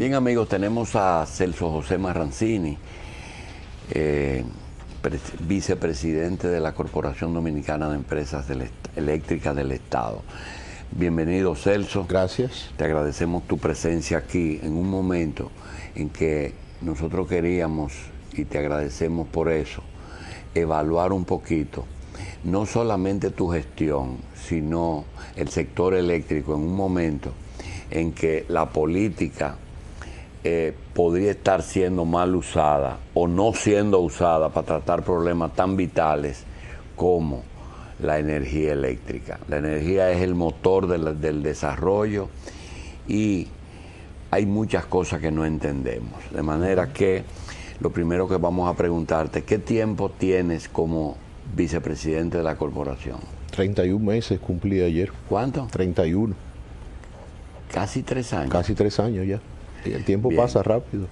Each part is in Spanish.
Bien, amigos, tenemos a Celso José Marrancini, vicepresidente de la Corporación Dominicana de Empresas Eléctricas del Estado. Bienvenido, Celso. Gracias. Te agradecemos tu presencia aquí en un momento en que nosotros queríamos, y te agradecemos por eso, evaluar un poquito, no solamente tu gestión, sino el sector eléctrico en un momento en que la política podría estar siendo mal usada o no siendo usada para tratar problemas tan vitales como la energía eléctrica. La energía es el motor del desarrollo y hay muchas cosas que no entendemos. De manera que lo primero que vamos a preguntarte, ¿qué tiempo tienes como vicepresidente de la corporación? 31 meses cumplí ayer. ¿Cuánto? 31. Casi 3 años. Casi 3 años ya. El tiempo Bien. pasa rápido.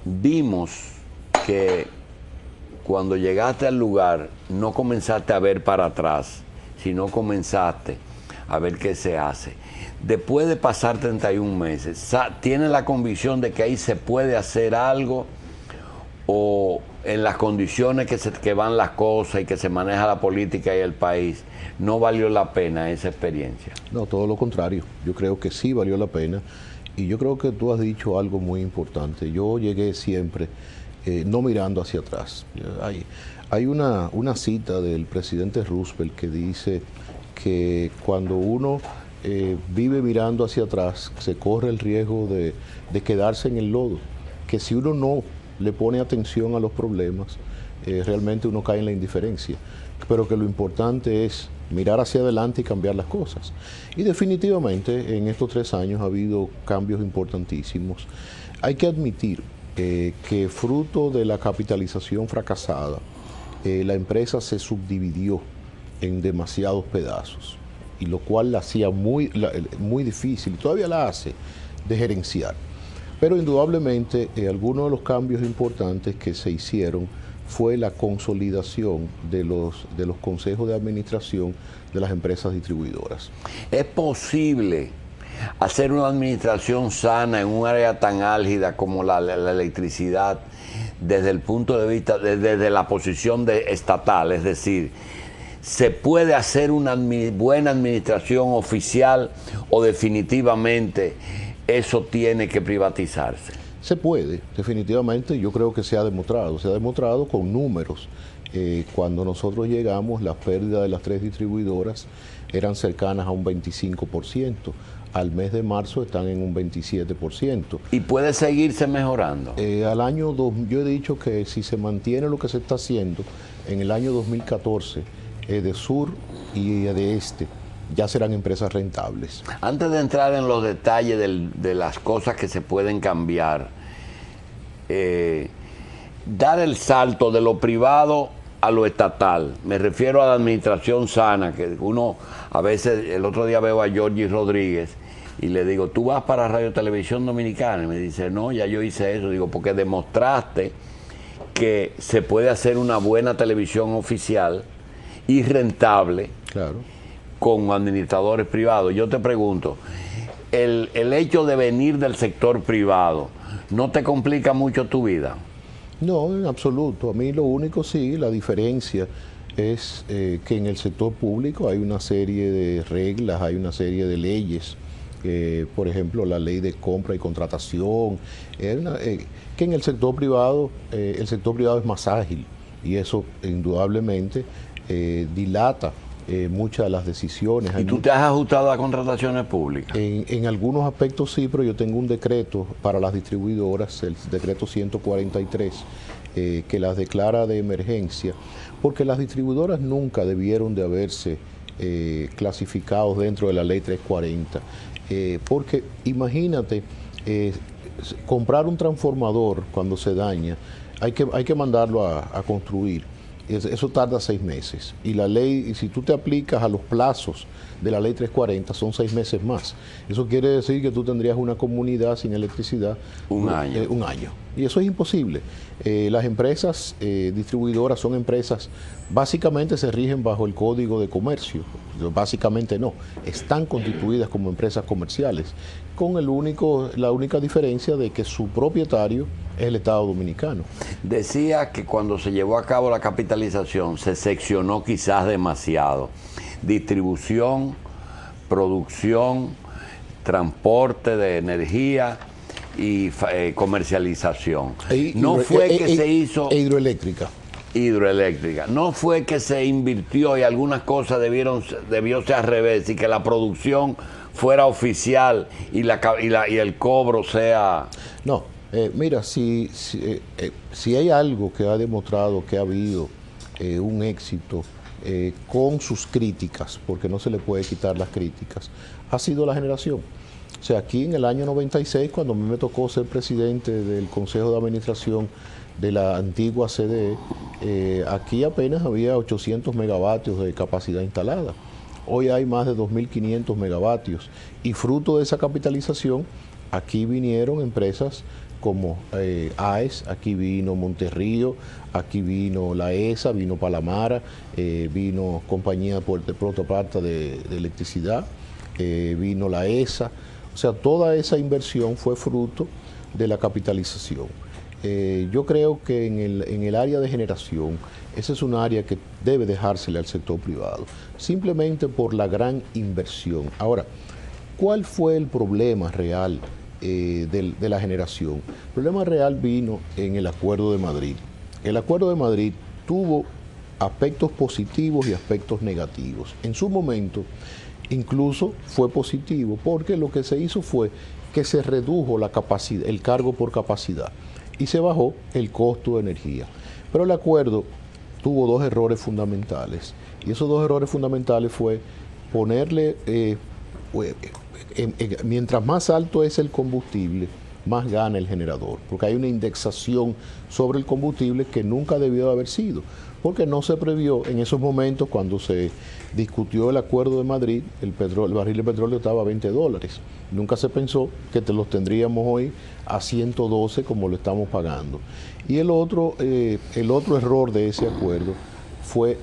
Vimos que cuando llegaste al lugar no comenzaste a ver para atrás, sino comenzaste a ver qué se hace. Después de pasar 31 meses, ¿tienes la convicción de que ahí se puede hacer algo o en las condiciones que van las cosas y que se maneja la política y el país, no valió la pena esa experiencia? No, todo lo contrario. Yo creo que sí valió la pena. Y yo creo que tú has dicho algo muy importante. Yo llegué siempre no mirando hacia atrás. Hay una cita del presidente Roosevelt que dice que cuando uno vive mirando hacia atrás, se corre el riesgo de quedarse en el lodo. Que si uno no le pone atención a los problemas, realmente uno cae en la indiferencia. Pero que lo importante es mirar hacia adelante y cambiar las cosas. Y definitivamente en estos 3 años ha habido cambios importantísimos. Hay que admitir que fruto de la capitalización fracasada, la empresa se subdividió en demasiados pedazos, y lo cual la hacía muy difícil, y todavía la hace, de gerenciar. Pero indudablemente algunos de los cambios importantes que se hicieron fue la consolidación de los consejos de administración de las empresas distribuidoras. ¿Es posible hacer una administración sana en un área tan álgida como la electricidad desde el punto de vista, desde la posición estatal? Es decir, ¿se puede hacer una buena administración oficial o definitivamente eso tiene que privatizarse? Se puede, definitivamente. Yo creo que se ha demostrado con números. Cuando nosotros llegamos, las pérdidas de las 3 distribuidoras eran cercanas a un 25%. Al mes de marzo están en un 27%. ¿Y puede seguirse mejorando? Yo he dicho que si se mantiene lo que se está haciendo, en el año 2014, de sur y de este, ya serán empresas rentables. Antes de entrar en los detalles de las cosas que se pueden cambiar, dar el salto de lo privado a lo estatal, me refiero a la administración sana, que uno a veces, el otro día veo a Georgie Rodríguez y le digo, ¿tú vas para Radio Televisión Dominicana? Y me dice, no, ya yo hice eso. Digo, porque demostraste que se puede hacer una buena televisión oficial y rentable. Claro. Con administradores privados. Yo te pregunto, el hecho de venir del sector privado, ¿no te complica mucho tu vida? No, en absoluto. A mí lo único sí, la diferencia es que en el sector público hay una serie de reglas, hay una serie de leyes, por ejemplo, la ley de compra y contratación, que en el sector privado es más ágil, y eso indudablemente dilata muchas de las decisiones. ¿Y tú te has ajustado a contrataciones públicas? En algunos aspectos sí, pero yo tengo un decreto para las distribuidoras, el decreto 143, que las declara de emergencia, porque las distribuidoras nunca debieron de haberse clasificado dentro de la ley 340, porque imagínate, comprar un transformador cuando se daña, hay que mandarlo a construir. Eso tarda 6 meses. Y la ley, y si tú te aplicas a los plazos de la ley 340, son 6 meses más. Eso quiere decir que tú tendrías una comunidad sin electricidad un año. Y eso es imposible. Las empresas distribuidoras son empresas, básicamente se rigen bajo el Código de Comercio. Básicamente no. Están constituidas como empresas comerciales, con la única diferencia de que su propietario es el Estado Dominicano. Decía que cuando se llevó a cabo la capitalización se seccionó quizás demasiado. Distribución, producción, transporte de energía y no fue que se hizo... hidroeléctrica. Hidroeléctrica. No fue que se invirtió y algunas cosas debió ser al revés y que la producción fuera oficial y el cobro sea... No. Mira, si hay algo que ha demostrado que ha habido un éxito con sus críticas, porque no se le puede quitar las críticas, ha sido la generación. O sea, aquí en el año 96, cuando a mí me tocó ser presidente del Consejo de Administración de la antigua CDE, aquí apenas había 800 megavatios de capacidad instalada. Hoy hay más de 2.500 megavatios. Y fruto de esa capitalización, aquí vinieron empresas como AES, aquí vino Monterrío, aquí vino la ESA, vino Palamara, vino compañía de Protoparta de electricidad, vino la ESA. O sea, toda esa inversión fue fruto de la capitalización. Yo creo que en el área de generación, esa es un área que debe dejársele al sector privado, simplemente por la gran inversión. Ahora, ¿cuál fue el problema real de la generación? El problema real vino en el Acuerdo de Madrid. El Acuerdo de Madrid tuvo aspectos positivos y aspectos negativos. En su momento, incluso fue positivo, porque lo que se hizo fue que se redujo la capacidad, el cargo por capacidad, y se bajó el costo de energía. Pero el acuerdo tuvo dos errores fundamentales, y esos dos errores fundamentales fue ponerle, mientras más alto es el combustible, más gana el generador, porque hay una indexación sobre el combustible que nunca debió haber sido, porque no se previó en esos momentos cuando se discutió el Acuerdo de Madrid, el barril de petróleo estaba a $20. Nunca se pensó que los tendríamos hoy a 112 como lo estamos pagando. Y el otro error de ese acuerdo fue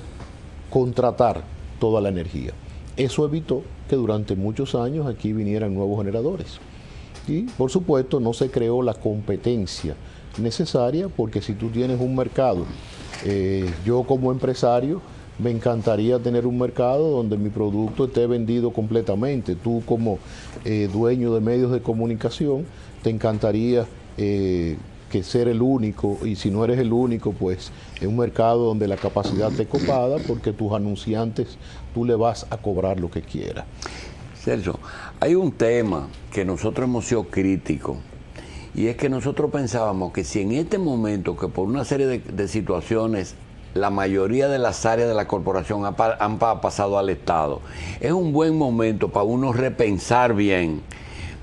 contratar toda la energía. Eso evitó que durante muchos años aquí vinieran nuevos generadores. Y, por supuesto, no se creó la competencia necesaria, porque si tú tienes un mercado, yo como empresario me encantaría tener un mercado donde mi producto esté vendido completamente. Tú como dueño de medios de comunicación, te encantaría que ser el único, y si no eres el único, pues es un mercado donde la capacidad esté copada, porque tus anunciantes tú le vas a cobrar lo que quieras. Celso, hay un tema que nosotros hemos sido críticos, y es que nosotros pensábamos que si en este momento, que por una serie de situaciones, la mayoría de las áreas de la corporación han pasado al Estado, es un buen momento para uno repensar bien,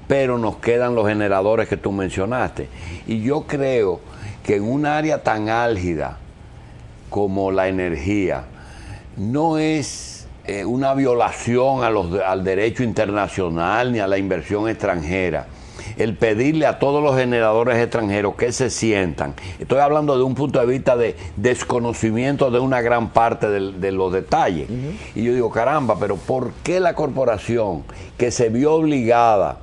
pero nos quedan los generadores que tú mencionaste. Y yo creo que en un área tan álgida como la energía, no es una violación al derecho internacional ni a la inversión extranjera el pedirle a todos los generadores extranjeros que se sientan. Estoy hablando de un punto de vista de desconocimiento de una gran parte de los detalles. Y yo digo, caramba, pero ¿por qué la corporación, que se vio obligada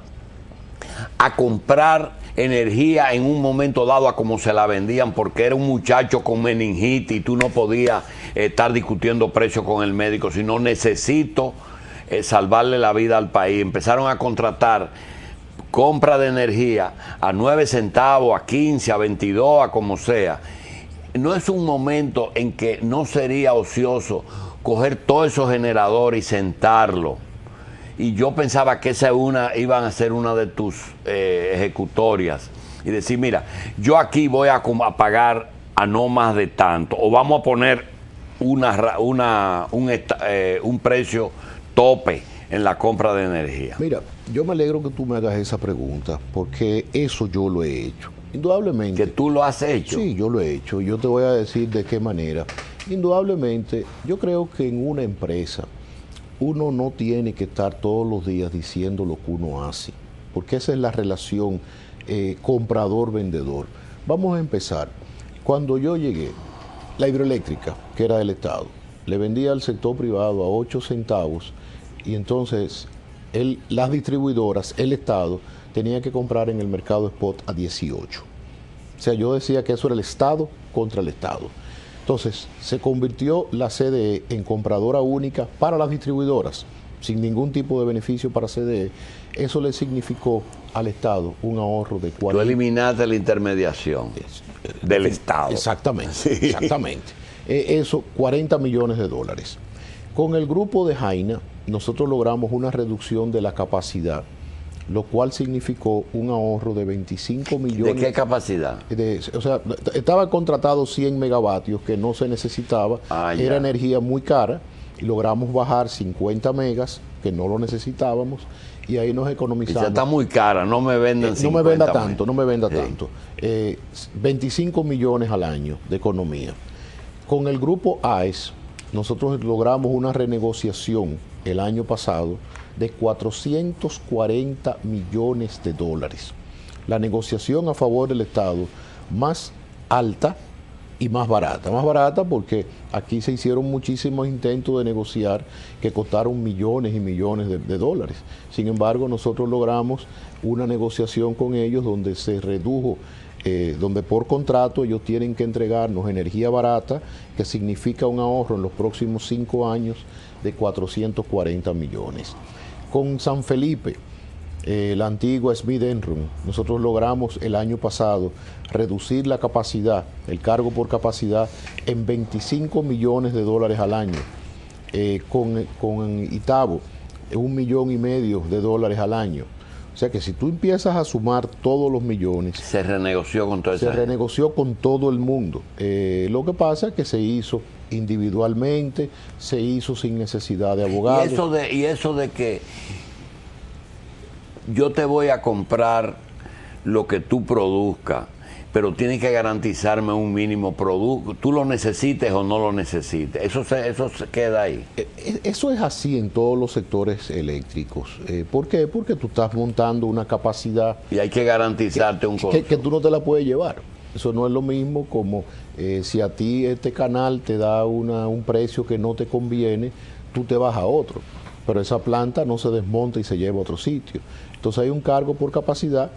a comprar energía en un momento dado a como se la vendían, porque era un muchacho con meningitis y tú no podías estar discutiendo precios con el médico, sino necesito salvarle la vida al país? Empezaron a contratar compra de energía a 9 centavos, a 15, a 22, a como sea. No es un momento en que no sería ocioso coger todos esos generadores y sentarlo. Y yo pensaba que iban a ser una de tus ejecutorias y decir, mira, yo aquí voy a pagar a no más de tanto, o vamos a poner un precio tope en la compra de energía. Mira, yo me alegro que tú me hagas esa pregunta, porque eso yo lo he hecho. Indudablemente. ¿Que tú lo has hecho? Sí, yo lo he hecho. Yo te voy a decir de qué manera. Indudablemente, yo creo que en una empresa uno no tiene que estar todos los días diciendo lo que uno hace, porque esa es la relación comprador-vendedor. Vamos a empezar. Cuando yo llegué, la hidroeléctrica, que era del Estado, le vendía al sector privado a 8 centavos y entonces las distribuidoras, el Estado, tenía que comprar en el mercado spot a 18. O sea, yo decía que eso era el Estado contra el Estado. Entonces, se convirtió la CDE en compradora única para las distribuidoras, sin ningún tipo de beneficio para CDE. Eso le significó al Estado un ahorro de 40... Tú eliminaste la intermediación del Estado. Exactamente, sí. exactamente. Eso, 40 millones de dólares. Con el grupo de Jaina, nosotros logramos una reducción de la capacidad, lo cual significó un ahorro de 25 millones. ¿De qué capacidad? O sea, estaba contratado 100 megavatios que no se necesitaba, era energía muy cara, y logramos bajar 50 megas que no lo necesitábamos, y ahí nos economizamos. Ya está muy cara, no me vendan 50 no me venda tanto, no me venda tanto. 25 millones al año de economía. Con el grupo AES, nosotros logramos una renegociación el año pasado de 440 millones de dólares. La negociación a favor del Estado más alta y más barata. Más barata porque aquí se hicieron muchísimos intentos de negociar que costaron millones y millones de dólares. Sin embargo, nosotros logramos una negociación con ellos donde se redujo, donde por contrato ellos tienen que entregarnos energía barata, que significa un ahorro en los próximos 5 años de 440 millones. Con San Felipe, la antigua Smith Enron, nosotros logramos el año pasado reducir la capacidad, el cargo por capacidad, en 25 millones de dólares al año. Con Itabo, 1,5 millones de dólares al año. O sea que si tú empiezas a sumar todos los millones... Se renegoció con todo eso. Se renegoció con todo el mundo. Lo que pasa es que se hizo individualmente, se hizo sin necesidad de abogados. Y eso de que yo te voy a comprar lo que tú produzcas, pero tienes que garantizarme un mínimo producto, tú lo necesites o no lo necesites, eso se queda ahí. Eso es así en todos los sectores eléctricos. ¿Por qué? Porque tú estás montando una capacidad... Y hay que garantizarte un consumo. Que tú no te la puedes llevar. Eso no es lo mismo como si a ti este canal te da un precio que no te conviene, tú te vas a otro. Pero esa planta no se desmonta y se lleva a otro sitio. Entonces hay un cargo por capacidad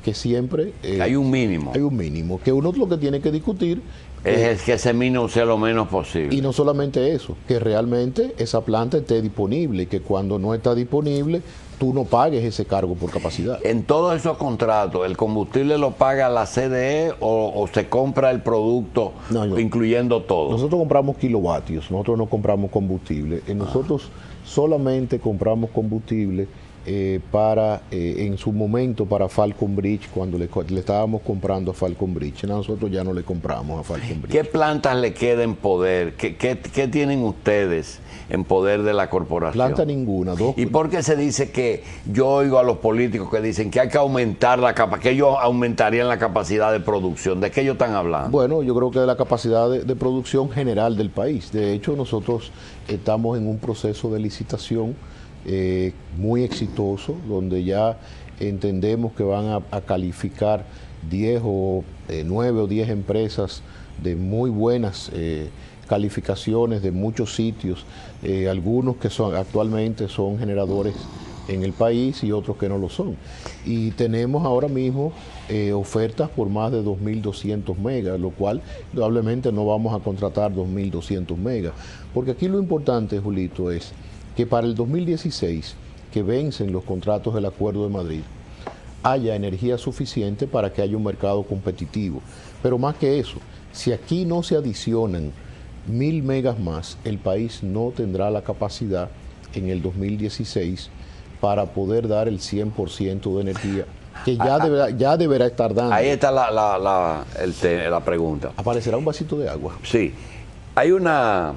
que siempre... hay un mínimo. Hay un mínimo, que uno lo que tiene que discutir... Es que ese mínimo sea lo menos posible. Y no solamente eso, que realmente esa planta esté disponible y que cuando no está disponible, tú no pagues ese cargo por capacidad. En todos esos contratos, ¿el combustible lo paga la CDE o se compra el producto incluyendo todo? Nosotros compramos kilovatios, nosotros no compramos combustible. Nosotros solamente compramos combustible en su momento para Falcon Bridge, cuando le estábamos comprando a Falcon Bridge. Nosotros ya no le compramos a Falcon Bridge. ¿Qué plantas le queda en poder? ¿Qué tienen ustedes en poder de la corporación? Planta ninguna. ¿Y por qué se dice que yo oigo a los políticos que dicen que hay que aumentar la capacidad, que ellos aumentarían la capacidad de producción? ¿De qué ellos están hablando? Bueno, yo creo que de la capacidad de producción general del país. De hecho, nosotros estamos en un proceso de licitación muy exitoso, donde ya entendemos que van a calificar 10 o 9 o 10 empresas de muy buenas calificaciones de muchos sitios, algunos que actualmente son generadores en el país y otros que no lo son. Y tenemos ahora mismo ofertas por más de 2.200 megas, lo cual probablemente no vamos a contratar 2.200 megas, porque aquí lo importante, Julito, es que para el 2016, que vencen los contratos del Acuerdo de Madrid, haya energía suficiente para que haya un mercado competitivo. Pero más que eso, si aquí no se adicionan 1.000 megas más, el país no tendrá la capacidad en el 2016 para poder dar el 100% de energía que ya deberá estar dando. Ahí está la pregunta. ¿Aparecerá un vasito de agua? Sí. Hay una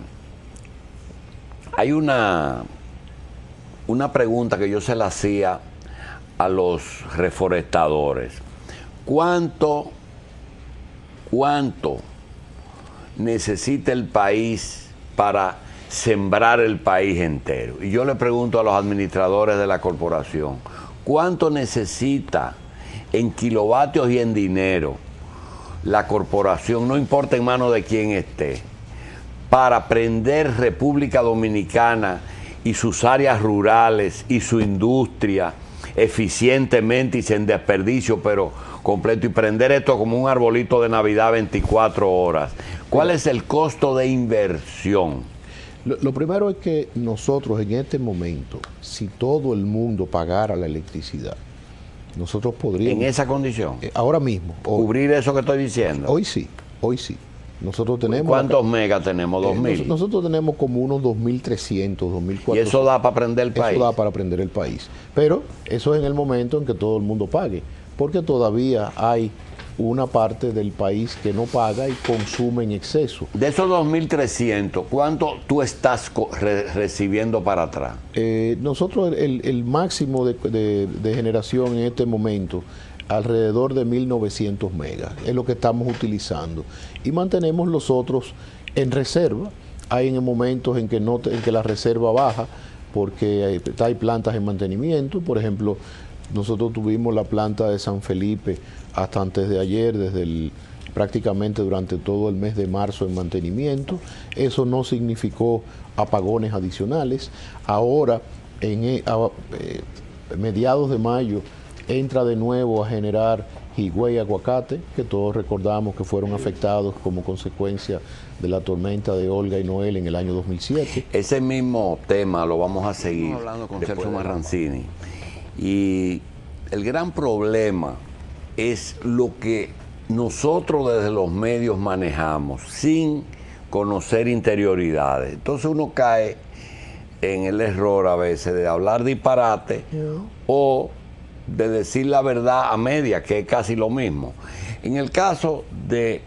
pregunta que yo se la hacía a los reforestadores. ¿Cuánto necesita el país para sembrar el país entero? Y yo le pregunto a los administradores de la corporación, ¿cuánto necesita en kilovatios y en dinero la corporación, no importa en manos de quién esté, para prender República Dominicana y sus áreas rurales y su industria eficientemente y sin desperdicio, pero completo, y prender esto como un arbolito de Navidad 24 horas? ¿Cuál es el costo de inversión? Lo primero es que nosotros en este momento, si todo el mundo pagara la electricidad, nosotros podríamos... ¿En esa condición? Ahora mismo. ¿Cubrir eso que estoy diciendo? Hoy sí, hoy sí. Nosotros tenemos... ¿Cuántos megas tenemos? ¿2.000? Nosotros tenemos como unos 2.300, 2.400. ¿Y eso da para prender el país? Eso da para prender el país. Pero eso es en el momento en que todo el mundo pague. Porque todavía hay una parte del país que no paga y consume en exceso. De esos 2.300, ¿cuánto tú estás recibiendo para atrás? Nosotros el máximo de generación en este momento, alrededor de 1.900 megas, es lo que estamos utilizando. Y mantenemos los otros en reserva. Hay en momentos en que la reserva baja, porque hay plantas en mantenimiento. Por ejemplo, nosotros tuvimos la planta de San Felipe hasta antes de ayer, prácticamente durante todo el mes de marzo en mantenimiento. Eso no significó apagones adicionales. Ahora, mediados de mayo, entra de nuevo a generar Higüey y Aguacate, que todos recordamos que fueron afectados como consecuencia de la tormenta de Olga y Noel en el año 2007. Ese mismo tema lo vamos a seguir hablando con Celso Marrancini. Y el gran problema es lo que nosotros desde los medios manejamos sin conocer interioridades. Entonces uno cae en el error a veces de hablar disparate o de decir la verdad a media, que es casi lo mismo. En el caso de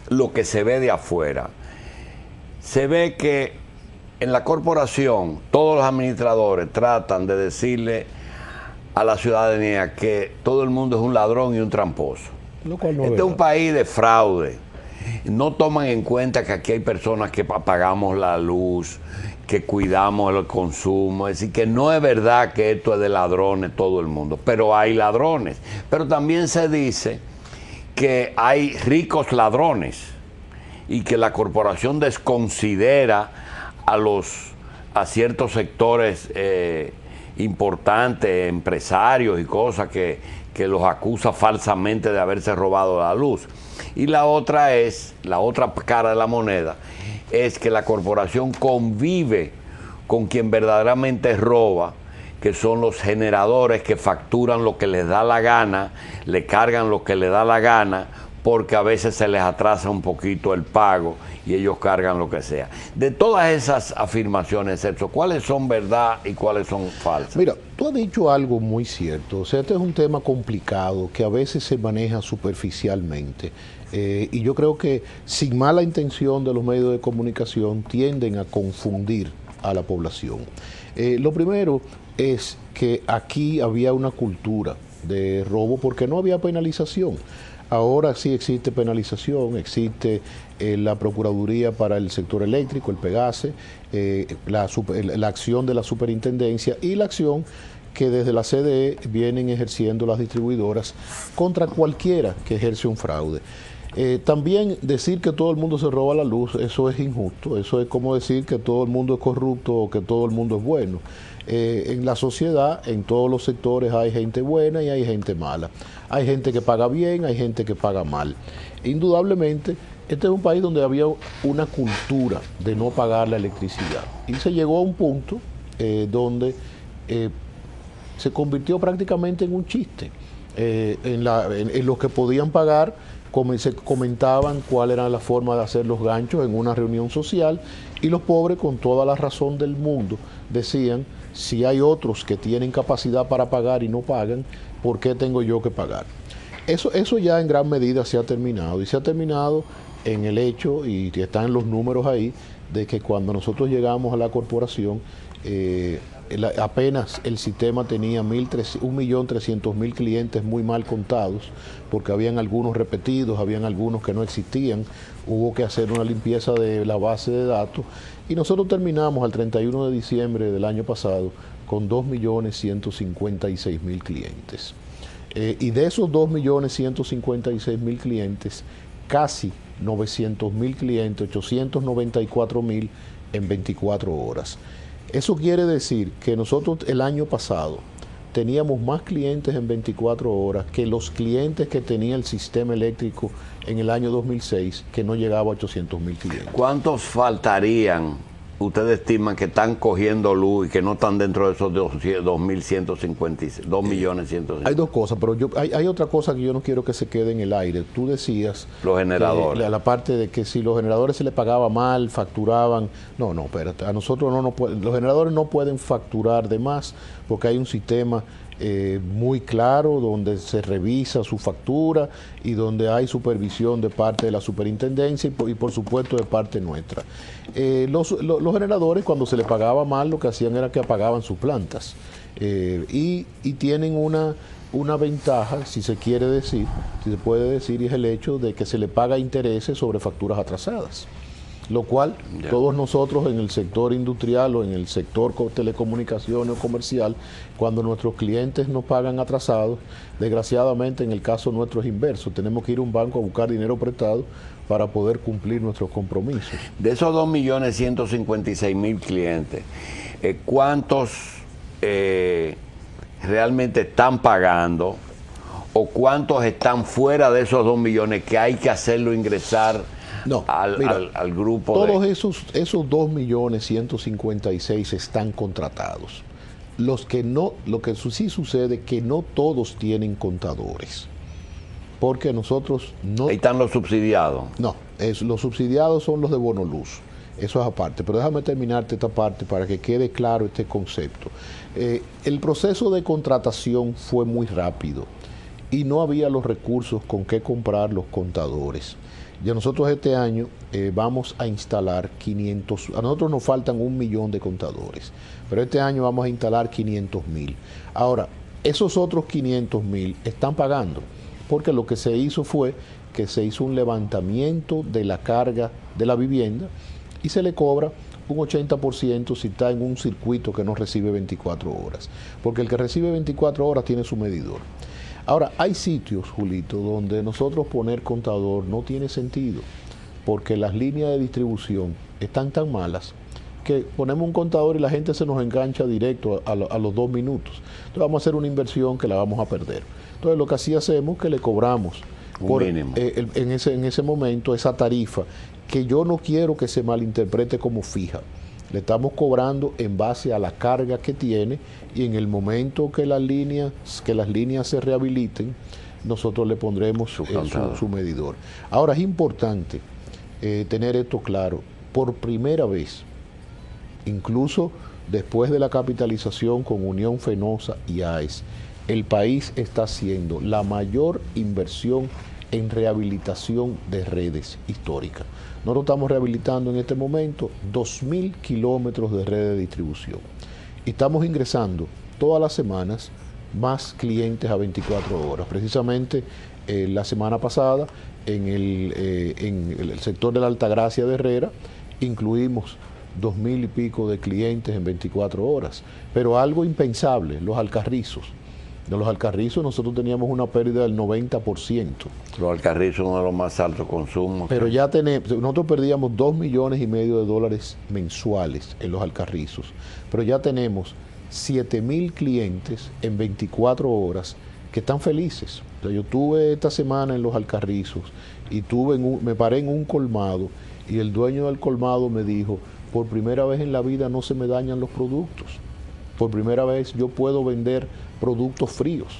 lo que se ve de afuera, se ve que en la corporación todos los administradores tratan de decirle a la ciudadanía que todo el mundo es un ladrón y un tramposo. Este es un país de fraude. No toman en cuenta que aquí hay personas que apagamos la luz, que cuidamos el consumo. Es decir, que no es verdad que esto es de ladrones todo el mundo, pero hay ladrones. Pero también se dice que hay ricos ladrones y que la corporación desconsidera a ciertos sectores importantes, empresarios y cosas que los acusa falsamente de haberse robado la luz. Y la otra cara de la moneda, es que la corporación convive con quien verdaderamente roba, que son los generadores que facturan lo que les da la gana, le cargan lo que les da la gana, porque a veces se les atrasa un poquito el pago y ellos cargan lo que sea. De todas esas afirmaciones, Celso, ¿cuáles son verdad y cuáles son falsas? Mira, tú has dicho algo muy cierto. O sea, este es un tema complicado que a veces se maneja superficialmente. Y yo creo que sin mala intención de los medios de comunicación tienden a confundir a la población. Lo primero es que aquí había una cultura de robo porque no había penalización. Ahora sí existe penalización, existe la Procuraduría para el Sector Eléctrico, el PEGASE, la acción de la Superintendencia y la acción que desde la CDE vienen ejerciendo las distribuidoras contra cualquiera que ejerce un fraude. También decir que todo el mundo se roba la luz, eso es injusto, eso es como decir que todo el mundo es corrupto o que todo el mundo es bueno. En la sociedad, en todos los sectores hay gente buena y hay gente mala. Hay gente que paga bien, hay gente que paga mal. Indudablemente, este es un país donde había una cultura de no pagar la electricidad. Y se llegó a un punto donde se convirtió prácticamente en un chiste. En los que podían pagar, se comentaban cuál era la forma de hacer los ganchos en una reunión social, y los pobres, con toda la razón del mundo, decían: si hay otros que tienen capacidad para pagar y no pagan, ¿por qué tengo yo que pagar? Eso ya en gran medida se ha terminado, y se ha terminado en el hecho, y están los números ahí, de que cuando nosotros llegamos a la corporación, apenas el sistema tenía 1.300.000 clientes muy mal contados, porque habían algunos repetidos, habían algunos que no existían, hubo que hacer una limpieza de la base de datos y nosotros terminamos al 31 de diciembre del año pasado con 2.156.000 clientes. Y de esos 2.156.000 clientes, casi 900.000 clientes, 894.000 en 24 horas. Eso quiere decir que nosotros el año pasado teníamos más clientes en 24 horas que los clientes que tenía el sistema eléctrico en el año 2006, que no llegaba a 800.000 clientes. ¿Cuántos faltarían? Ustedes estiman que están cogiendo luz y que no están dentro de esos 2.156, 2.156.000. Hay dos cosas, pero hay otra cosa que yo no quiero que se quede en el aire. Tú decías... Los generadores. La parte de que si los generadores se les pagaba mal, facturaban... No, espérate. A nosotros los generadores no pueden facturar de más porque hay un sistema muy claro donde se revisa su factura y donde hay supervisión de parte de la superintendencia y por supuesto de parte nuestra. Los generadores, cuando se les pagaba mal, lo que hacían era que apagaban sus plantas y tienen una ventaja, si se quiere decir, si se puede decir, y es el hecho de que se le paga intereses sobre facturas atrasadas, lo cual todos nosotros en el sector industrial o en el sector telecomunicaciones o comercial, cuando nuestros clientes nos pagan atrasados, desgraciadamente en el caso nuestro es inverso, tenemos que ir a un banco a buscar dinero prestado para poder cumplir nuestros compromisos. De esos 2.156.000 clientes, ¿cuántos realmente están pagando o cuántos están fuera de esos 2 millones que hay que hacerlo ingresar al grupo? Todos esos 2.156.000 están contratados. Lo que sí sucede es que no todos tienen contadores, porque nosotros no... Ahí están los subsidiados. No, los subsidiados son los de Bonoluz, eso es aparte, pero déjame terminarte esta parte para que quede claro este concepto. El proceso de contratación fue muy rápido y no había los recursos con que comprar los contadores. Ya nosotros este año vamos a instalar 500, a nosotros nos faltan 1 millón de contadores, pero este año vamos a instalar 500.000. Ahora, esos otros 500.000 están pagando, porque lo que se hizo fue que se hizo un levantamiento de la carga de la vivienda y se le cobra un 80% si está en un circuito que no recibe 24 horas, porque el que recibe 24 horas tiene su medidor. Ahora, hay sitios, Julito, donde nosotros poner contador no tiene sentido, porque las líneas de distribución están tan malas que ponemos un contador y la gente se nos engancha directo a los 2 minutos. Entonces vamos a hacer una inversión que la vamos a perder. Entonces lo que así hacemos es que le cobramos un mínimo. En ese momento esa tarifa, que yo no quiero que se malinterprete como fija. Le estamos cobrando en base a la carga que tiene y en el momento que las líneas se rehabiliten, nosotros le pondremos su medidor. Ahora es importante tener esto claro. Por primera vez, incluso después de la capitalización con Unión Fenosa y AES, el país está haciendo la mayor inversión en rehabilitación de redes históricas. Nosotros estamos rehabilitando en este momento 2.000 kilómetros de red de distribución y estamos ingresando todas las semanas más clientes a 24 horas. Precisamente la semana pasada en el sector de la Altagracia de Herrera incluimos 2.000 y pico de clientes en 24 horas, pero algo impensable, los Alcarrizos. De los Alcarrizos nosotros teníamos una pérdida del 90%. Los Alcarrizos son uno de los más altos consumos. Pero ya nosotros perdíamos $2,5 millones mensuales en los Alcarrizos, pero ya tenemos 7.000 clientes en 24 horas que están felices. O sea, yo tuve esta semana en los Alcarrizos y me paré en un colmado y el dueño del colmado me dijo, por primera vez en la vida no se me dañan los productos. Por primera vez yo puedo vender productos fríos.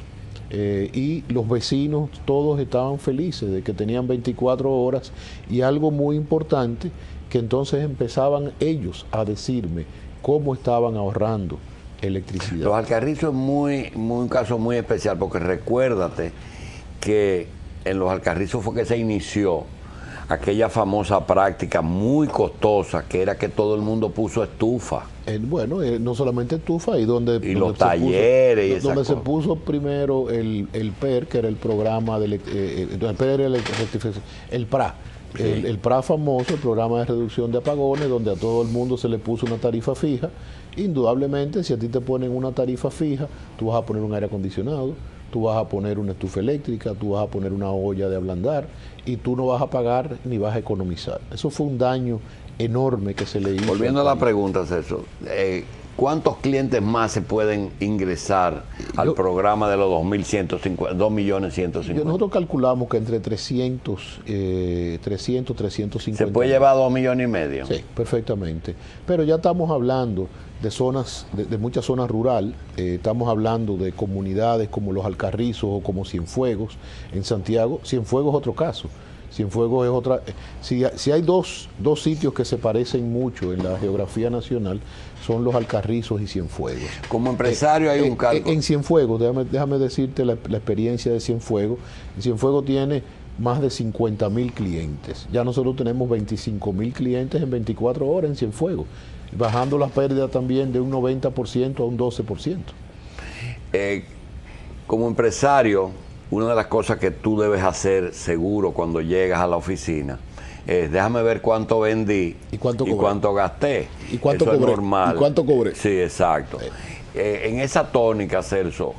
Y los vecinos todos estaban felices de que tenían 24 horas y algo muy importante, que entonces empezaban ellos a decirme cómo estaban ahorrando electricidad. Los Alcarrizos es un caso muy especial, porque recuérdate que en los Alcarrizos fue que se inició aquella famosa práctica muy costosa que era que todo el mundo puso estufa. Bueno, no solamente estufa, y donde los talleres puso, donde se puso primero el PER, que era el programa de el PER era el PRA. Sí. El PRA famoso, el programa de reducción de apagones, donde a todo el mundo se le puso una tarifa fija. Indudablemente, si a ti te ponen una tarifa fija, tú vas a poner un aire acondicionado, tú vas a poner una estufa eléctrica, tú vas a poner una olla de ablandar, y tú no vas a pagar ni vas a economizar. Eso fue un daño enorme que se le hizo. Volviendo a la pregunta, César, ¿cuántos clientes más se pueden ingresar al programa de los 2.150.000? Nosotros calculamos que entre 350. ¿Se puede llevar a 2,5 millones? Sí, perfectamente. Pero ya estamos hablando de zonas, de muchas zonas rural, estamos hablando de comunidades como Los Alcarrizos o como Cienfuegos en Santiago. Cienfuegos es otro caso. Cienfuegos es otra. Si hay dos sitios que se parecen mucho en la geografía nacional, son Los Alcarrizos y Cienfuegos. Como empresario hay un cálculo. En Cienfuegos, déjame decirte la experiencia de Cienfuegos. Cienfuegos tiene más de 50.000 clientes. Ya nosotros tenemos 25.000 clientes en 24 horas en Cienfuegos, bajando las pérdidas también de un 90% a un 12%. Como empresario, una de las cosas que tú debes hacer seguro cuando llegas a la oficina es déjame ver cuánto vendí y cuánto gasté. ¿Y cuánto Eso cobré? Es normal. ¿Y cuánto cobré? Sí, exacto. En esa tónica, Celso,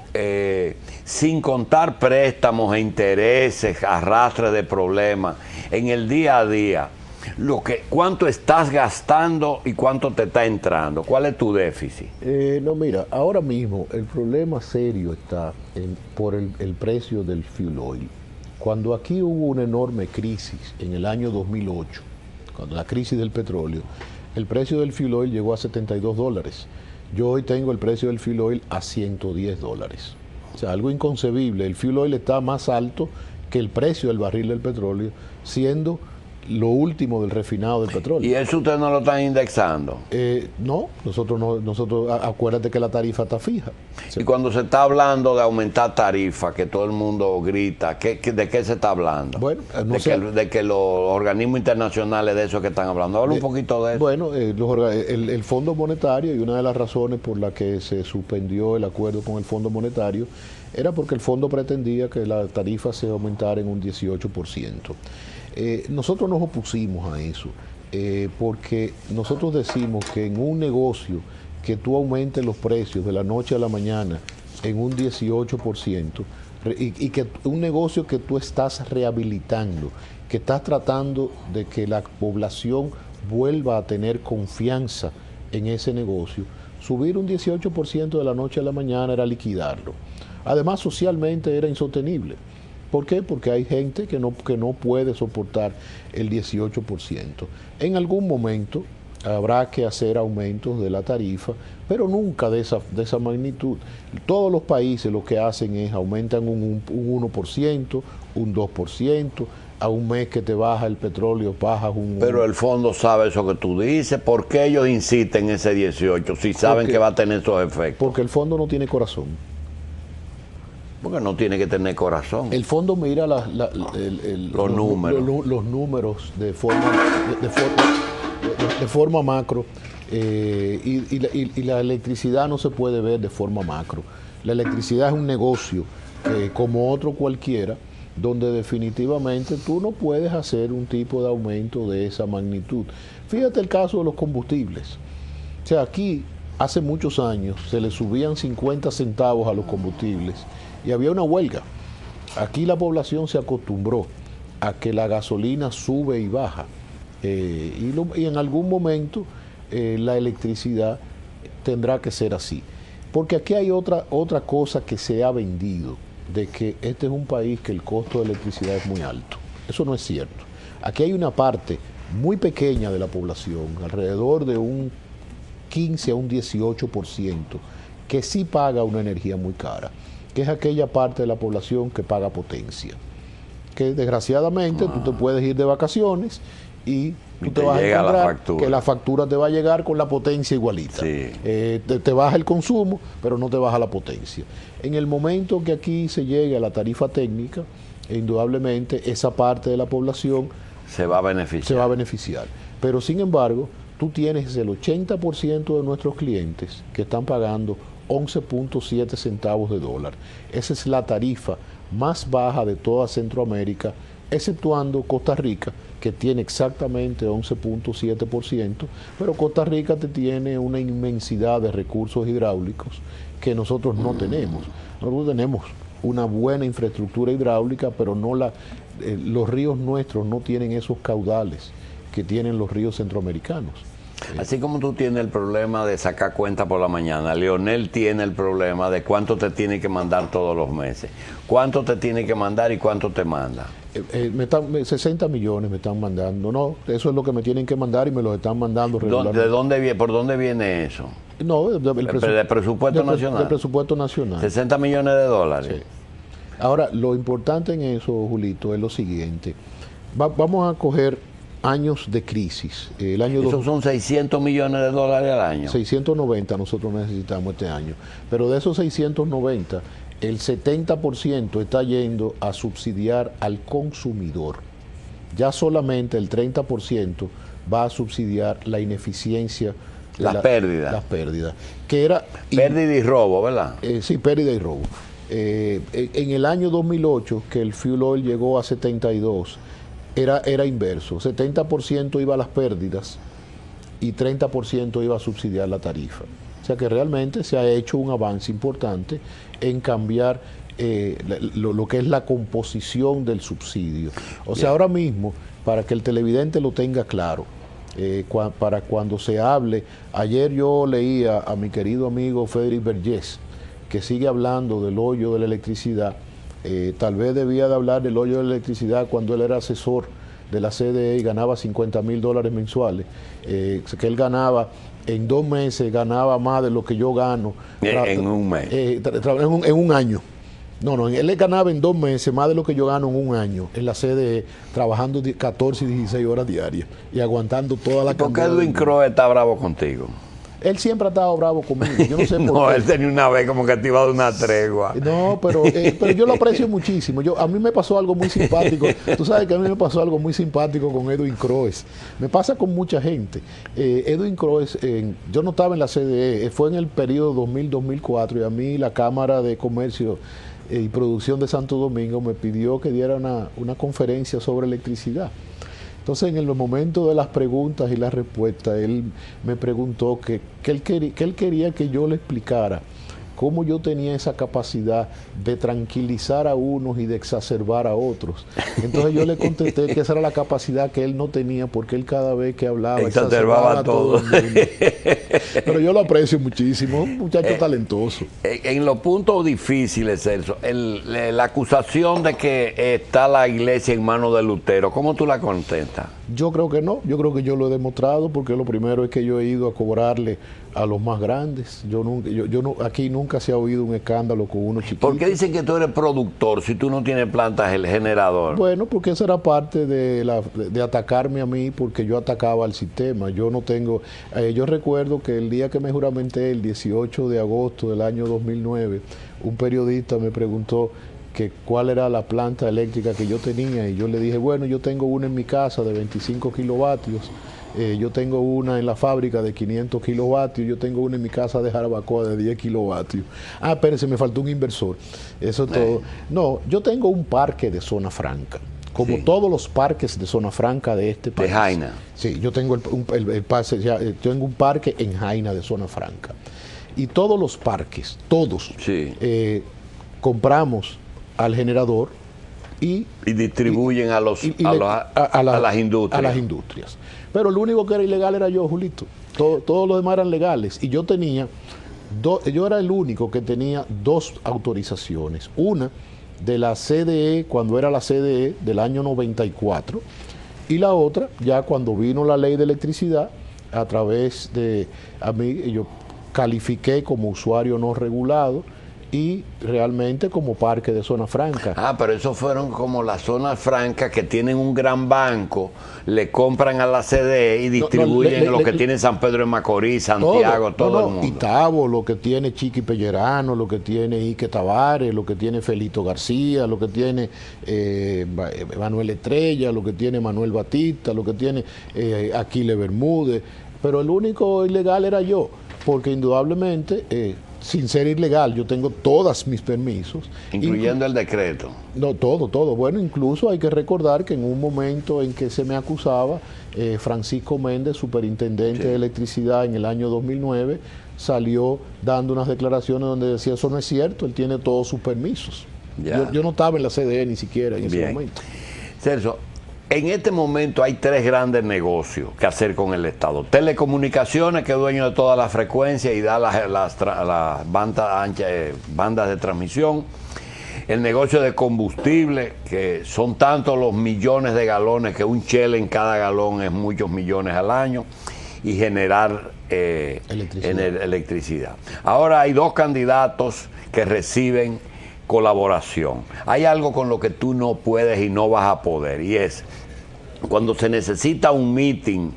sin contar préstamos e intereses, arrastre de problemas, en el día a día, ¿cuánto estás gastando y cuánto te está entrando? ¿Cuál es tu déficit? No, mira, ahora mismo el problema serio está por el precio del fuel oil. Cuando aquí hubo una enorme crisis en el año 2008, cuando la crisis del petróleo, el precio del fuel oil llegó a $72. Yo hoy tengo el precio del fuel oil a $110. O sea, algo inconcebible. El fuel oil está más alto que el precio del barril del petróleo, siendo lo último del refinado del petróleo. ¿Y eso ustedes no lo están indexando? No, nosotros acuérdate que la tarifa está fija. Y cuando se está hablando de aumentar tarifa, que todo el mundo grita, ¿de qué se está hablando? Bueno, de que los organismos internacionales de eso que están hablando. Habla un poquito de eso. Bueno, el Fondo Monetario, y una de las razones por la que se suspendió el acuerdo con el Fondo Monetario, era porque el fondo pretendía que la tarifa se aumentara en un 18%. Nosotros nos opusimos a eso, porque nosotros decimos que en un negocio que tú aumentes los precios de la noche a la mañana en un 18%, y que un negocio que tú estás rehabilitando, que estás tratando de que la población vuelva a tener confianza en ese negocio, subir un 18% de la noche a la mañana era liquidarlo. Además, socialmente era insostenible. ¿Por qué? Porque hay gente que no puede soportar el 18%. En algún momento habrá que hacer aumentos de la tarifa, pero nunca de esa magnitud. Todos los países lo que hacen es aumentan un 1%, un 2%, a un mes que te baja el petróleo, bajas un... Pero el fondo sabe eso que tú dices. ¿Por qué ellos insisten en ese 18 si saben que va a tener esos efectos? Porque el fondo no tiene corazón. Porque no tiene que tener corazón. El fondo mira los números de forma macro, y la electricidad no se puede ver de forma macro. La electricidad es un negocio como otro cualquiera, donde definitivamente tú no puedes hacer un tipo de aumento de esa magnitud. Fíjate el caso de los combustibles. O sea, aquí hace muchos años se le subían 50 centavos a los combustibles y había una huelga. Aquí la población se acostumbró a que la gasolina sube y baja, y en algún momento la electricidad tendrá que ser así, porque aquí hay otra cosa que se ha vendido, de que este es un país que el costo de electricidad es muy alto. Eso no es cierto. Aquí hay una parte muy pequeña de la población, alrededor de un 15 a un 18%, que sí paga una energía muy cara, que es aquella parte de la población que paga potencia, que desgraciadamente tú te puedes ir de vacaciones y tú te vas a encontrar que la factura te va a llegar con la potencia igualita. Sí. Te baja el consumo, pero no te baja la potencia. En el momento que aquí se llegue a la tarifa técnica, indudablemente esa parte de la población se va a beneficiar. Se va a beneficiar. Pero sin embargo, tú tienes el 80% de nuestros clientes que están pagando 11.7 centavos de dólar. Esa es la tarifa más baja de toda Centroamérica, exceptuando Costa Rica, que tiene exactamente 11.7%, pero Costa Rica te tiene una inmensidad de recursos hidráulicos que nosotros no tenemos. Nosotros tenemos una buena infraestructura hidráulica, pero no los ríos nuestros no tienen esos caudales que tienen los ríos centroamericanos. Así como tú tienes el problema de sacar cuenta por la mañana, Leonel tiene el problema de cuánto te tiene que mandar todos los meses. ¿Cuánto te tiene que mandar y cuánto te manda? 60 millones me están mandando. No, eso es lo que me tienen que mandar y me lo están mandando regularmente. ¿De dónde viene, por dónde viene eso? No, del presupuesto nacional. Del presupuesto nacional. 60 millones de dólares. Sí. Ahora, lo importante en eso, Julito, es lo siguiente. Vamos a coger años de crisis. Esos son 600 millones de dólares al año. 690 nosotros necesitamos este año. Pero de esos 690, el 70% está yendo a subsidiar al consumidor. Ya solamente el 30% va a subsidiar la ineficiencia. Las pérdidas. Las pérdidas. Que era, pérdida y robo, ¿verdad? Sí, pérdida y robo. En el año 2008, que el fuel oil llegó a 72, era inverso. 70% iba a las pérdidas y 30% iba a subsidiar la tarifa. O sea que realmente se ha hecho un avance importante en cambiar lo que es la composición del subsidio. O sea, ahora mismo, para que el televidente lo tenga claro, para cuando se hable, ayer yo leía a mi querido amigo Federic Vergés, que sigue hablando del hoyo de la electricidad. Tal vez debía de hablar del hoyo de la electricidad cuando él era asesor de la CDE y ganaba $50,000 mensuales, que él ganaba en 2 meses, ganaba más de lo que yo gano en un mes, en un año. No, él ganaba en 2 meses más de lo que yo gano en un año en la CDE, trabajando 14 y 16 horas diarias y aguantando toda la cantidad. ¿Por qué Edwin Crowe está bravo contigo? Él siempre ha estado bravo conmigo, yo no sé por no, qué. Él tenía una vez como que te iba a dar una tregua. No, pero yo lo aprecio muchísimo. A mí me pasó algo muy simpático. Tú sabes que a mí me pasó algo muy simpático con Edwin Crowe. Me pasa con mucha gente. Edwin Crowe, yo no estaba en la CDE, fue en el periodo 2000-2004 y a mí la Cámara de Comercio y Producción de Santo Domingo me pidió que diera una conferencia sobre electricidad. Entonces, en el momento de las preguntas y las respuestas, él me preguntó que él quería que yo le explicara cómo yo tenía esa capacidad de tranquilizar a unos y de exacerbar a otros. Entonces yo le contesté que esa era la capacidad que él no tenía, porque él cada vez que hablaba exacerbaba a todo el mundo. Pero yo lo aprecio muchísimo, un muchacho talentoso. En los puntos difíciles, Celso, la acusación de que está la iglesia en manos de Lutero, ¿cómo tú la contestas? Yo creo que no, yo creo que yo lo he demostrado, porque lo primero es que yo he ido a cobrarle a los más grandes. Aquí nunca se ha oído un escándalo con uno chiquito. ¿Por qué dicen que tú eres productor si tú no tienes plantas el generador? Bueno, porque esa era parte de atacarme a mí, porque yo atacaba al sistema. Yo no tengo... yo recuerdo que el día que me juramenté, el 18 de agosto del año 2009, un periodista me preguntó que cuál era la planta eléctrica que yo tenía, y yo le dije, bueno, yo tengo una en mi casa de 25 kilovatios, yo tengo una en la fábrica de 500 kilovatios, yo tengo una en mi casa de Jarabacoa de 10 kilovatios. Ah, espérense, me faltó un inversor. Eso es todo. No, yo tengo un parque de zona franca, como sí, todos los parques de zona franca de este país. De Jaina. Sí, yo tengo tengo un parque en Jaina de zona franca. Y todos los parques, todos, sí, compramos al generador y distribuyen a las industrias. A las industrias. Pero lo único que era ilegal era yo, Julito. Todos los demás eran legales. Y yo era el único que tenía 2 autorizaciones. Una de la CDE, cuando era la CDE del año 94, y la otra ya cuando vino la ley de electricidad, a través de a mí, yo califiqué como usuario no regulado, y realmente como parque de zona franca. Ah, pero esos fueron como las zonas francas que tienen un gran banco, le compran a la CDE y distribuyen lo que tiene San Pedro de Macorís, Santiago, todo el mundo. Itabo, lo que tiene Chiqui Pellerano, lo que tiene Ike Tavares, lo que tiene Felito García, lo que tiene Manuel Estrella, lo que tiene Manuel Batista, lo que tiene Aquiles Bermúdez, pero el único ilegal era yo, porque indudablemente... sin ser ilegal, yo tengo todos mis permisos. Incluyendo el decreto. No, todo. Bueno, incluso hay que recordar que en un momento en que se me acusaba, Francisco Méndez, superintendente de electricidad en el año 2009, salió dando unas declaraciones donde decía, eso no es cierto, él tiene todos sus permisos. Yo no estaba en la CDE ni siquiera en ese momento. Celso, en este momento hay tres grandes negocios que hacer con el Estado. Telecomunicaciones, que es dueño de todas las frecuencias y da las bandas anchas, bandas de transmisión. El negocio de combustible, que son tantos los millones de galones que un Shell en cada galón es muchos millones al año. Y generar electricidad. Ahora hay dos candidatos que reciben colaboración. Hay algo con lo que tú no puedes y no vas a poder, y es cuando se necesita un meeting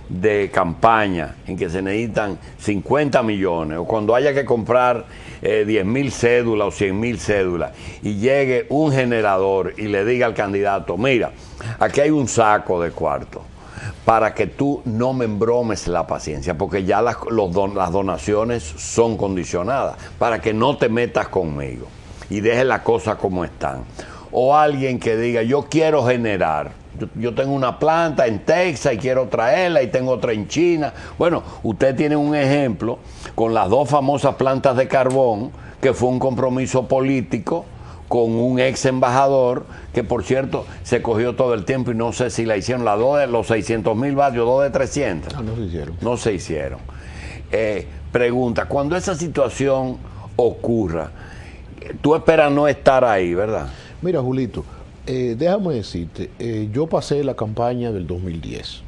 de campaña en que se necesitan 50 millones, o cuando haya que comprar 10.000 cédulas o 100.000 cédulas, y llegue un generador y le diga al candidato, mira, aquí hay un saco de cuarto, para que tú no me embromes la paciencia, porque ya las donaciones son condicionadas, para que no te metas conmigo y dejes las cosas como están. O alguien que diga, yo quiero generar, yo tengo una planta en Texas y quiero traerla, y tengo otra en China. Bueno, usted tiene un ejemplo con las dos famosas plantas de carbón, que fue un compromiso político con un ex embajador, que por cierto se cogió todo el tiempo, y no sé si la hicieron, las dos de los 600.000 vatios, dos de 300. No se hicieron. No se hicieron. Pregunta, cuando esa situación ocurra, tú esperas no estar ahí, ¿verdad? Mira, Julito, déjame decirte, yo pasé la campaña del 2010,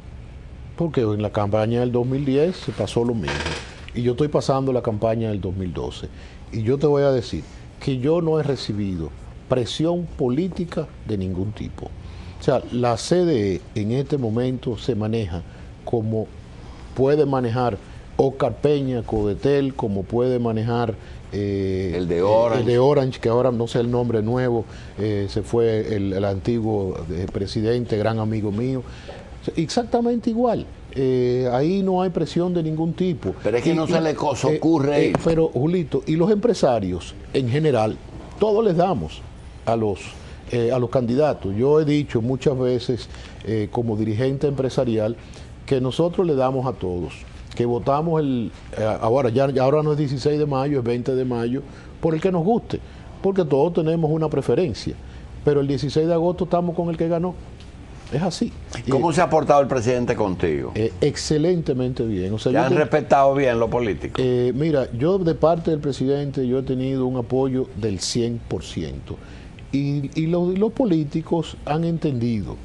porque en la campaña del 2010 se pasó lo mismo, y yo estoy pasando la campaña del 2012, y yo te voy a decir que yo no he recibido presión política de ningún tipo. O sea, la CDE en este momento se maneja como puede manejar Oscar Peña, Codetel, como puede manejar el de Orange. El de Orange, que ahora no sé el nombre nuevo, se fue el antiguo presidente, gran amigo mío. Exactamente igual. Ahí no hay presión de ningún tipo. Pero es que no se les ocurre. Pero, Julito, y los empresarios en general, todos les damos a los candidatos. Yo he dicho muchas veces, como dirigente empresarial, que nosotros le damos a todos, que votamos ahora no es 16 de mayo, es 20 de mayo, por el que nos guste, porque todos tenemos una preferencia, pero el 16 de agosto estamos con el que ganó. Es así. ¿Cómo se ha portado el presidente contigo? Excelentemente bien. O sea, ¿Ya han respetado bien lo político? Mira, yo de parte del presidente yo he tenido un apoyo del 100%. Y los políticos han entendido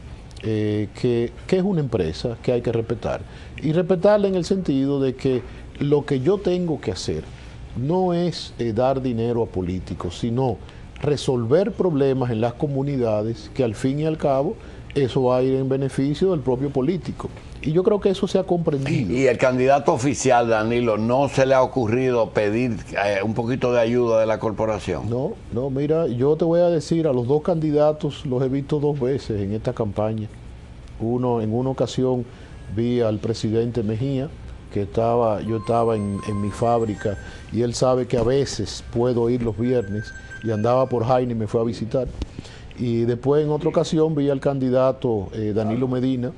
que es una empresa que hay que respetar. Y respetarla en el sentido de que lo que yo tengo que hacer no es dar dinero a políticos, sino resolver problemas en las comunidades que al fin y al cabo eso va a ir en beneficio del propio político. Y yo creo que eso se ha comprendido. ¿Y el candidato oficial, Danilo, no se le ha ocurrido pedir un poquito de ayuda de la corporación? No, mira, yo te voy a decir, a los dos candidatos los he visto dos veces en esta campaña. En una ocasión vi al presidente Mejía, que yo estaba en mi fábrica, y él sabe que a veces puedo ir los viernes, y andaba por Jaime y me fue a visitar. Y después en otra ocasión vi al candidato Danilo Medina.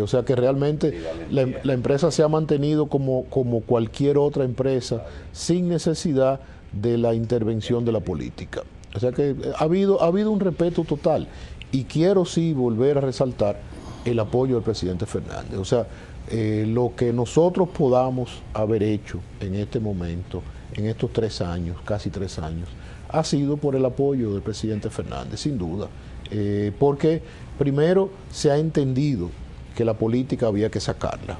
O sea que realmente la empresa se ha mantenido como cualquier otra empresa, sin necesidad de la intervención de la política. O sea que ha habido un respeto total. Y quiero sí volver a resaltar el apoyo del presidente Fernández. O sea, lo que nosotros podamos haber hecho en este momento, en estos 3 años, casi 3 años, ha sido por el apoyo del presidente Fernández, sin duda. Porque primero se ha entendido que la política había que sacarla.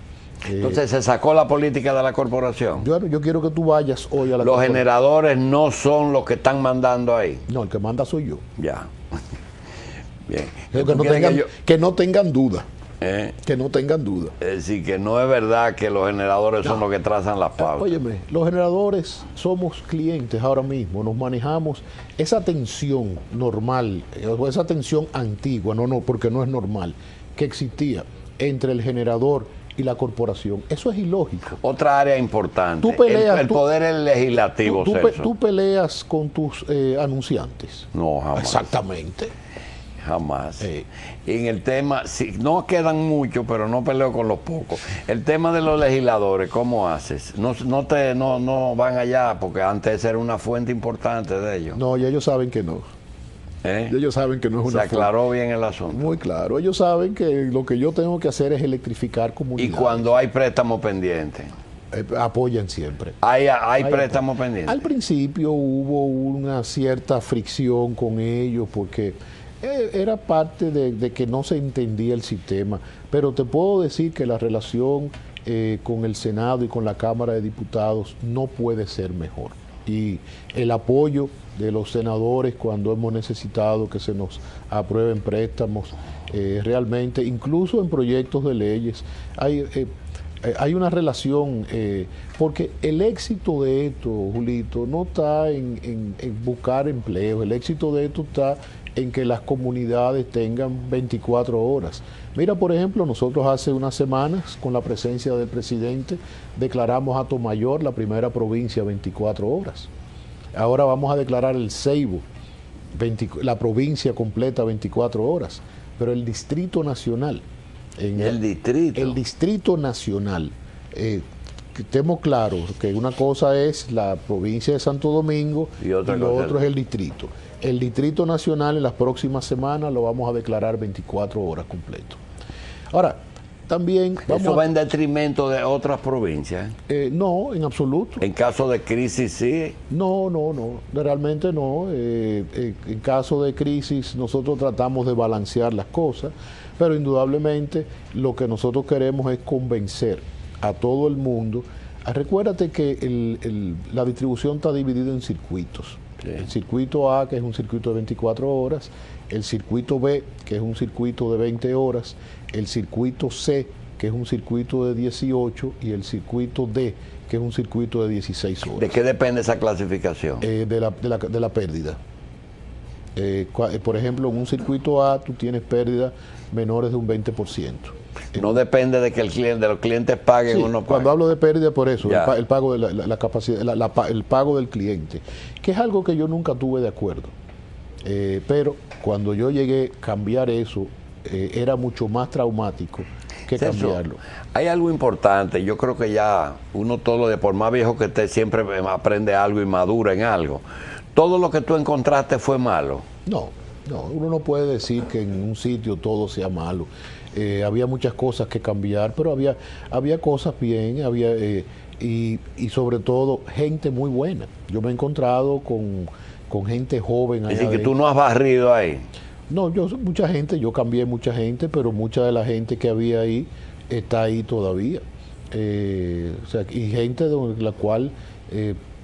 Entonces se sacó la política de la corporación. Yo quiero que tú vayas hoy a la Los corporación. generadores no son los que están mandando ahí. No, el que manda soy yo. Ya. Bien. Que no tengan duda. ¿Eh? Que no tengan duda. Es decir, que no es verdad que los generadores son los que trazan las pautas. Óyeme, los generadores somos clientes ahora mismo, nos manejamos esa tensión normal, o esa tensión antigua, no, porque no es normal, que existía entre el generador y la corporación. Eso es ilógico. Otra área importante, Tú peleas, el poder legislativo, Celso. Tú peleas con tus anunciantes. No, jamás. Exactamente. Jamás. En el tema, no quedan muchos, pero no peleo con los pocos. El tema de los legisladores, ¿cómo haces? No van allá, porque antes era una fuente importante de ellos. No, y ellos saben que no. Ellos saben que no es una fuente. Se aclaró bien el asunto. Muy claro. Ellos saben que lo que yo tengo que hacer es electrificar comunidades. Y cuando hay préstamo pendiente. Apoyan siempre. Hay préstamo pendiente. Al principio hubo una cierta fricción con ellos porque era parte de que no se entendía el sistema, pero te puedo decir que la relación con el Senado y con la Cámara de Diputados no puede ser mejor. Y el apoyo de los senadores cuando hemos necesitado que se nos aprueben préstamos, realmente, incluso en proyectos de leyes, hay una relación, porque el éxito de esto, Julito, no está en buscar empleo, el éxito de esto está en que las comunidades tengan 24 horas. Mira, por ejemplo, nosotros hace unas semanas, con la presencia del presidente, declaramos Atomayor la primera provincia 24 horas. Ahora vamos a declarar el Ceibo, la provincia completa 24 horas. Pero el Distrito Nacional, el Distrito Nacional, que estemos claros que una cosa es la provincia de Santo Domingo y lo otro es el distrito. El Distrito Nacional en las próximas semanas lo vamos a declarar 24 horas completo. Ahora, también... ¿Eso va en detrimento de otras provincias? No, en absoluto. ¿En caso de crisis sí? No, realmente no. En caso de crisis nosotros tratamos de balancear las cosas, pero indudablemente lo que nosotros queremos es convencer a todo el mundo. Recuérdate que la distribución está dividida en circuitos. Sí. El circuito A, que es un circuito de 24 horas, el circuito B, que es un circuito de 20 horas, el circuito C, que es un circuito de 18, y el circuito D, que es un circuito de 16 horas. ¿De qué depende esa clasificación? De la pérdida. Por ejemplo, en un circuito A tú tienes pérdidas menores de un 20%. No depende de que los clientes paguen o no paguen. Cuando hablo de pérdida, por eso, el pago de la capacidad, el pago del cliente, que es algo que yo nunca tuve de acuerdo. Pero cuando yo llegué a cambiar eso, era mucho más traumático que cambiarlo. Hay algo importante, yo creo que ya uno todo, por más viejo que esté, siempre aprende algo y madura en algo. ¿Todo lo que tú encontraste fue malo? No, uno no puede decir que en un sitio todo sea malo. Había muchas cosas que cambiar, pero había cosas bien, y sobre todo gente muy buena. Yo me he encontrado con gente joven. Es decir, que tú no has barrido ahí. No, mucha gente, yo cambié mucha gente, pero mucha de la gente que había ahí está ahí todavía. Y gente de la cual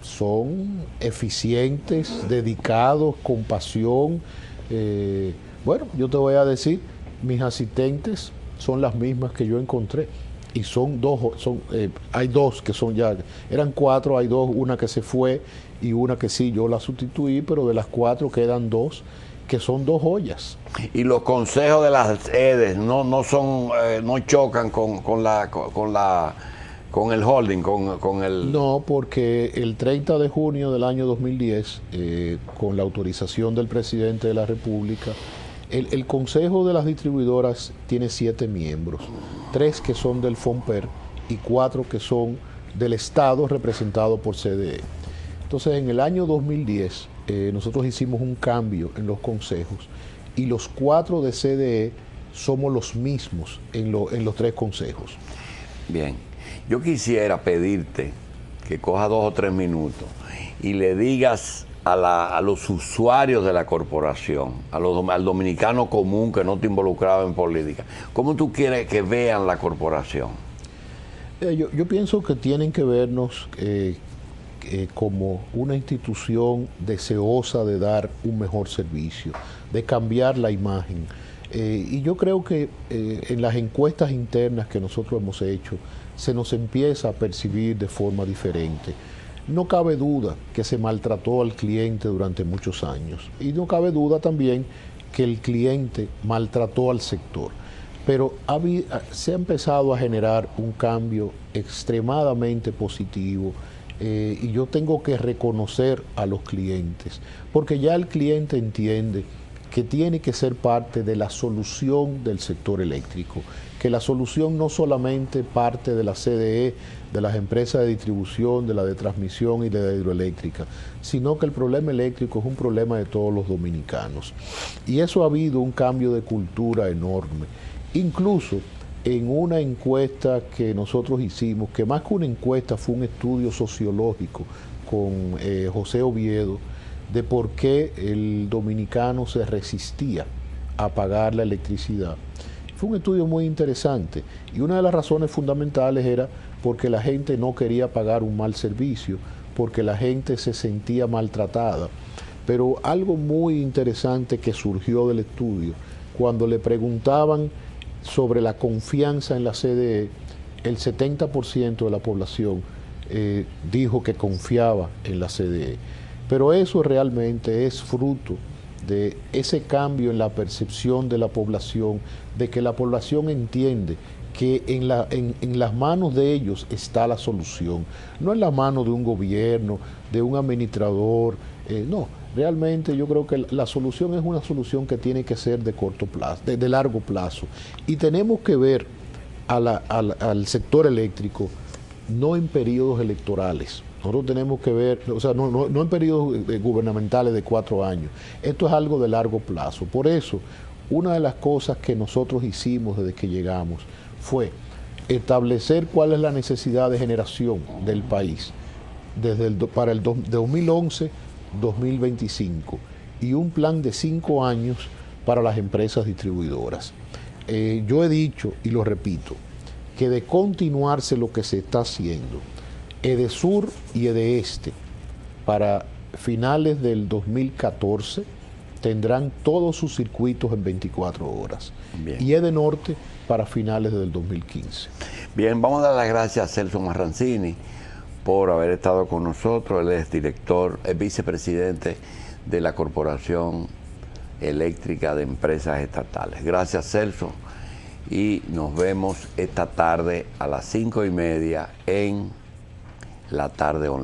son eficientes, dedicados, con pasión. Bueno, yo te voy a decir, mis asistentes son las mismas que yo encontré. Y hay dos que son ya, eran 4, hay 2, una que se fue y una que sí, yo la sustituí, pero de las 4 quedan 2, que son 2 joyas. Y los consejos de las EDES no chocan con el holding, con el... No, porque el 30 de junio del año 2010, con la autorización del presidente de la República, el Consejo de las Distribuidoras tiene 7 miembros, 3 que son del FONPER y 4 que son del Estado representado por CDE. Entonces, en el año 2010, nosotros hicimos un cambio en los consejos y los 4 de CDE somos los mismos en los 3 consejos. Bien, yo quisiera pedirte que coja 2 o 3 minutos y le digas a los usuarios de la corporación, al dominicano común que no te involucraba en política, ¿cómo tú quieres que vean la corporación? Yo pienso que tienen que vernos como una institución deseosa de dar un mejor servicio, de cambiar la imagen. Y yo creo que en las encuestas internas que nosotros hemos hecho, se nos empieza a percibir de forma diferente. No cabe duda que se maltrató al cliente durante muchos años y no cabe duda también que el cliente maltrató al sector. Pero se ha empezado a generar un cambio extremadamente positivo y yo tengo que reconocer a los clientes, porque ya el cliente entiende que tiene que ser parte de la solución del sector eléctrico, que la solución no solamente parte de la CDE, de las empresas de distribución, de la de transmisión y de la hidroeléctrica, sino que el problema eléctrico es un problema de todos los dominicanos. Y eso ha habido un cambio de cultura enorme. Incluso en una encuesta que nosotros hicimos, que más que una encuesta fue un estudio sociológico con José Oviedo, de por qué el dominicano se resistía a pagar la electricidad. Fue un estudio muy interesante y una de las razones fundamentales era porque la gente no quería pagar un mal servicio, porque la gente se sentía maltratada. Pero algo muy interesante que surgió del estudio, cuando le preguntaban sobre la confianza en la CDE, el 70% de la población dijo que confiaba en la CDE. Pero eso realmente es fruto de ese cambio en la percepción de la población, de que la población entiende que en las manos de ellos está la solución, no en las manos de un gobierno, de un administrador, no. Realmente yo creo que la solución es una solución que tiene que ser de corto plazo, de largo plazo. Y tenemos que ver al sector eléctrico no en periodos electorales. Nosotros tenemos que ver, o sea, no en periodos gubernamentales de 4 años. Esto es algo de largo plazo. Por eso, una de las cosas que nosotros hicimos desde que llegamos fue establecer cuál es la necesidad de generación del país para el 2011-2025 y un plan de 5 años para las empresas distribuidoras. Yo he dicho y lo repito, que de continuarse lo que se está haciendo, EDESUR y EDEESTE, para finales del 2014 tendrán todos sus circuitos en 24 horas. Bien. Y EDENORTE para finales del 2015. Bien, vamos a dar las gracias a Celso Marrancini por haber estado con nosotros. Él es director, es vicepresidente de la Corporación Eléctrica de Empresas Estatales. Gracias, Celso. Y nos vemos esta tarde a las 5:30 en La Tarde Online.